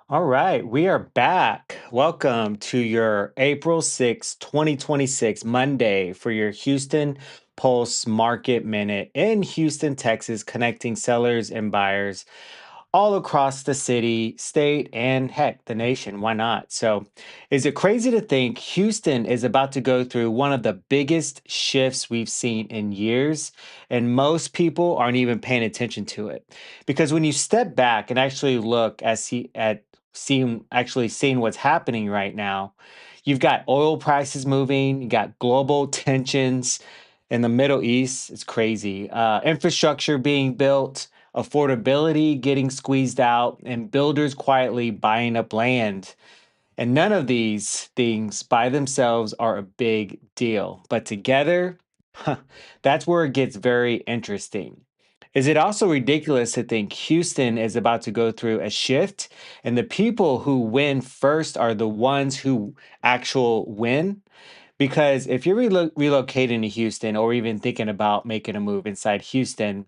All right, we are back. Welcome to your April 6th, 2026, Monday for your Houston Pulse Market Minute in Houston, Texas, connecting sellers and buyers all across the city, state, and heck, the nation. Why not? So, is it crazy to think Houston is about to go through one of the biggest shifts we've seen in years? And most people aren't even paying attention to it. Because when you step back and actually look at seeing what's happening right now, you've got oil prices moving, you got global tensions in the Middle East. It's crazy. Infrastructure being built, affordability getting squeezed out, and builders quietly buying up land. And none of these things by themselves are a big deal. But together, huh, that's where it gets very interesting. Is it also ridiculous to think Houston is about to go through a shift and the people who win first are the ones who actual win? Because if you're relocating to Houston or even thinking about making a move inside Houston,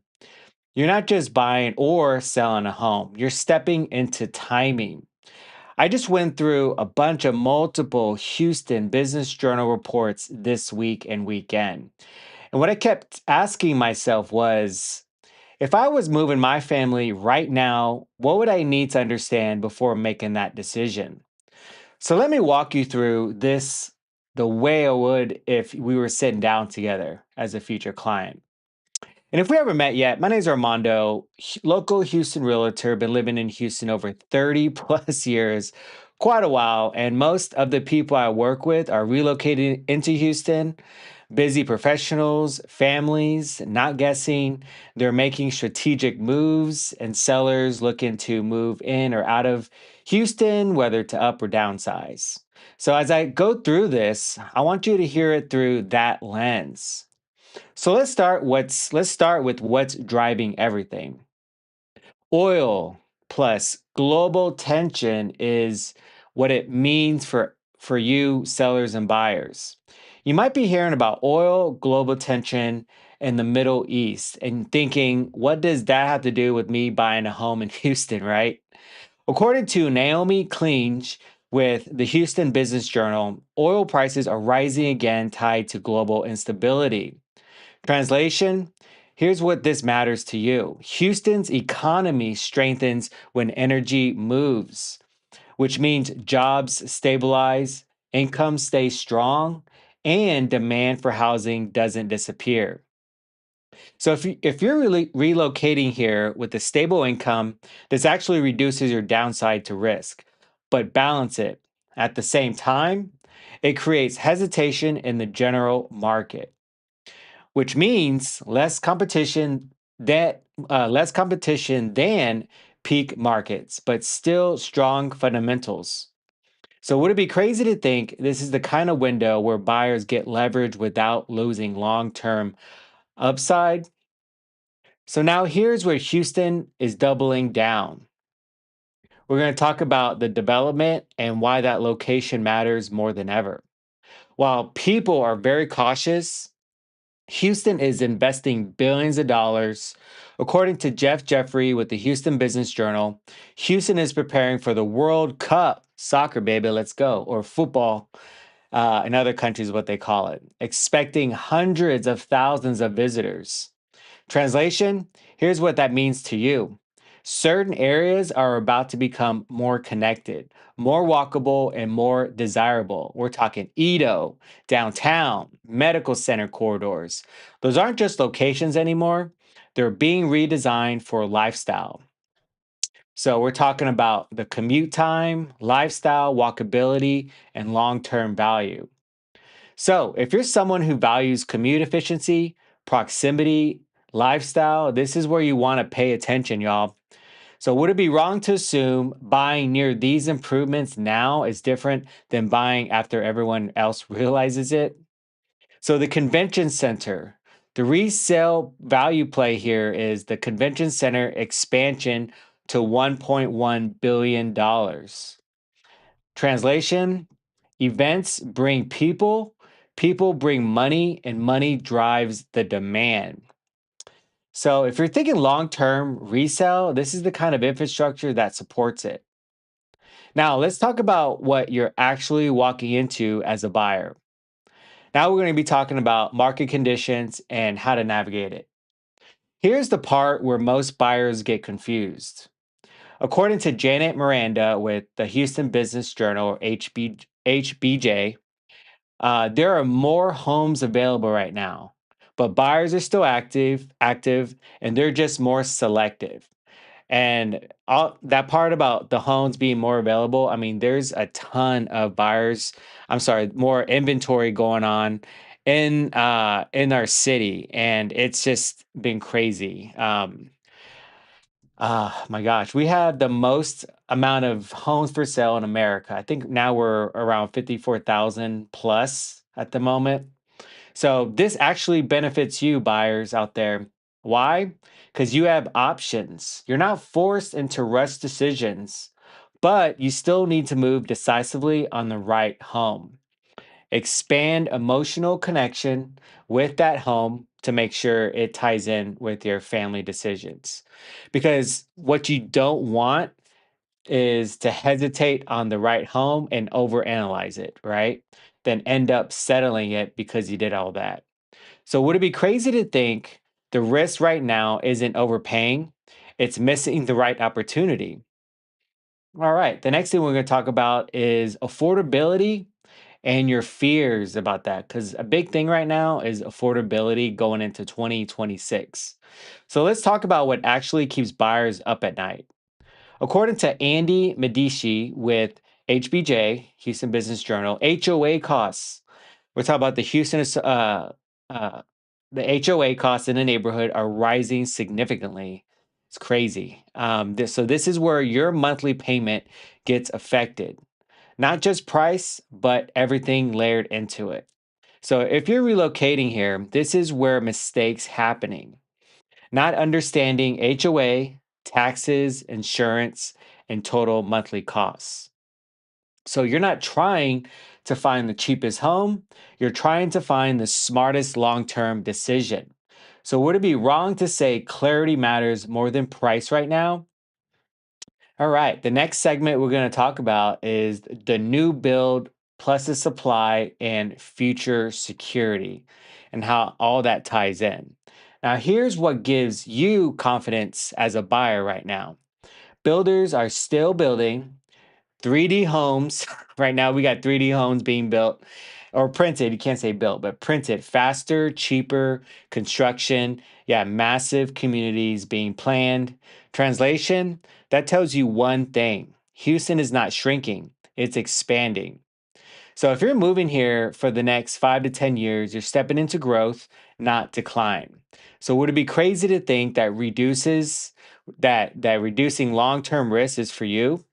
you're not just buying or selling a home, you're stepping into timing. I just went through a bunch of multiple Houston Business Journal reports this week and weekend. And what I kept asking myself was if I was moving my family right now, what would I need to understand before making that decision? So let me walk you through this the way I would if we were sitting down together as a future client. And if we haven't met yet, my name is Armando, local Houston realtor, been living in Houston over 30 plus years, quite a while. And most of the people I work with are relocating into Houston, busy professionals, families, not guessing. They're making strategic moves, and sellers looking to move in or out of Houston, whether to up or downsize. So as I go through this, I want you to hear it through that lens. So let's start with what's driving everything. Oil plus global tension is what it means for you sellers and buyers. You might be hearing about oil, global tension in the Middle East and thinking, what does that have to do with me buying a home in Houston, right? According to Naomi Klinge with the Houston Business Journal, oil prices are rising again tied to global instability. Translation: here's what this matters to you. Houston's economy strengthens when energy moves, which means jobs stabilize, income stays strong, and demand for housing doesn't disappear. So if you're really relocating here with a stable income, this actually reduces your downside to risk, but balance it. At the same time, it creates hesitation in the general market, which means less competition than peak markets, but still strong fundamentals. So would it be crazy to think this is the kind of window where buyers get leverage without losing long-term upside? So now here's where Houston is doubling down. We're going to talk about the development and why that location matters more than ever. While people are very cautious, Houston is investing billions of dollars. According to Jeff Jeffrey with the Houston Business Journal, Houston is preparing for the World Cup, soccer, baby, let's go, or football in other countries, what they call it, expecting hundreds of thousands of visitors. Translation: here's what that means to you. Certain areas are about to become more connected, more walkable, and more desirable. We're talking Edo, downtown, medical center corridors. Those aren't just locations anymore, they're being redesigned for lifestyle. So we're talking about the commute time, lifestyle, walkability, and long term value. So, if you're someone who values commute efficiency, proximity, lifestyle, this is where you want to pay attention, y'all. So, would it be wrong to assume buying near these improvements now is different than buying after everyone else realizes it? So, the convention center, the resale value play here is the convention center expansion to $1.1 billion. Translation: events bring people, people bring money, and money drives the demand. So, if you're thinking long term resale, this is the kind of infrastructure that supports it. Now, let's talk about what you're actually walking into as a buyer. Now, we're going to be talking about market conditions and how to navigate it. Here's the part where most buyers get confused. According to Janet Miranda with the Houston Business Journal, or HBJ, there are more homes available right now, but buyers are still active, and they're just more selective. And all that part about the homes being more available, I mean, there's a ton of buyers. I'm sorry, more inventory going on in our city, and it's just been crazy. My gosh, we have the most amount of homes for sale in America. I think now we're around 54,000 plus at the moment. So this actually benefits you buyers out there. Why? Because you have options. You're not forced into rush decisions, but you still need to move decisively on the right home. Expand emotional connection with that home to make sure it ties in with your family decisions. Because what you don't want is to hesitate on the right home and overanalyze it, right? Then end up settling it because you did all that. So, would it be crazy to think the risk right now isn't overpaying? It's missing the right opportunity. All right. The next thing we're going to talk about is affordability and your fears about that. Because a big thing right now is affordability going into 2026. So, let's talk about what actually keeps buyers up at night. According to Andy Medici with HBJ, Houston Business Journal, HOA costs. We're talking about uh, the HOA costs in the neighborhood are rising significantly. It's crazy. So this is where your monthly payment gets affected. Not just price, but everything layered into it. So if you're relocating here, this is where mistakes happening. Not understanding HOA, taxes, insurance, and total monthly costs. So you're not trying to find the cheapest home, you're trying to find the smartest long term decision. So, would it be wrong to say clarity matters more than price right now? All right, the next segment we're going to talk about is the new build plus the supply and future security and how all that ties in. Now, here's what gives you confidence as a buyer right now. Builders are still building, 3D homes. Right now, we got 3D homes being built or printed. You can't say built, but printed faster, cheaper construction. Yeah, massive communities being planned. Translation that tells you one thing: Houston is not shrinking, it's expanding. So if you're moving here for the next 5 to 10 years, you're stepping into growth, not decline. So would it be crazy to think that reducing long-term risk is for you?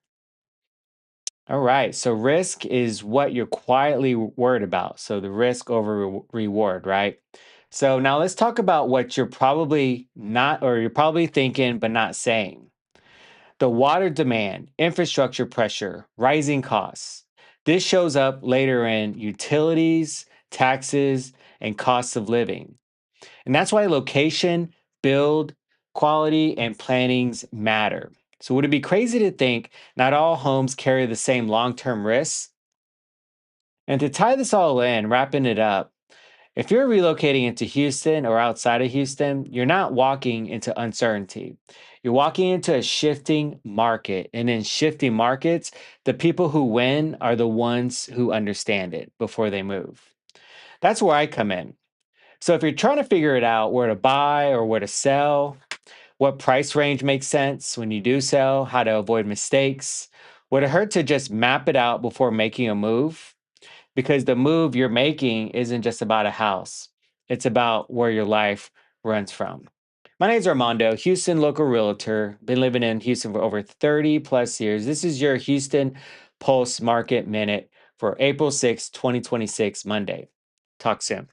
All right. So risk is what you're quietly worried about. So the risk over reward, right? So now let's talk about what you're probably not, or you're probably thinking, but not saying. The water demand, infrastructure pressure, rising costs. This shows up later in utilities, taxes, and costs of living. And that's why location, build, quality, and plannings matter. So, would it be crazy to think not all homes carry the same long term risks? And to tie this all in, wrapping it up, if you're relocating into Houston or outside of Houston, you're not walking into uncertainty. You're walking into a shifting market. And in shifting markets, the people who win are the ones who understand it before they move. That's where I come in. So if you're trying to figure it out where to buy or where to sell, what price range makes sense when you do sell, how to avoid mistakes, would it hurt to just map it out before making a move? Because the move you're making isn't just about a house, it's about where your life runs from. My name is Armando, Houston local realtor. Been living in Houston for over 30 plus years. This is your Houston Pulse Market Minute for April 6, 2026, Monday. Talk soon.